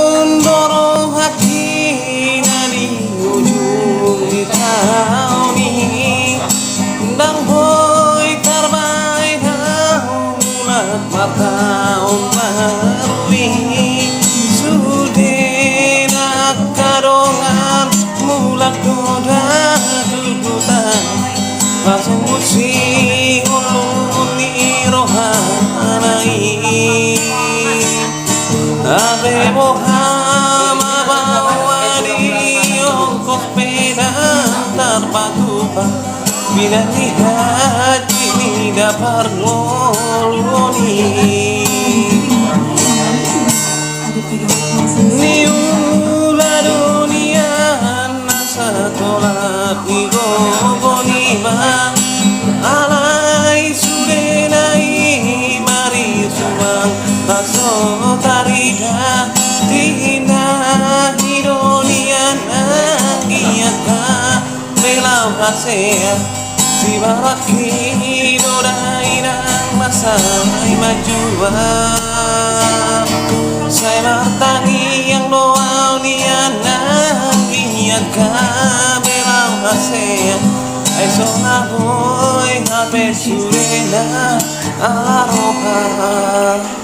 Lundoro hati dari ujung tahun ini Dang boy terbaik mulat mata marui Sudena kadongan mulat doda dudutan Langsung musi uluni rohanai Ave Muhammad bawani ongkos pedang terpatupa bila lihat ini dapat ngoloni niula dunia nasa tolak igoboni bang alai sudenai mari subang taso tarida tina hidonia nagiaka melau hasea si baraki dodaina masai majua saya bertani yang doa nian nagiaka melau hasea esona boy habe surena aroha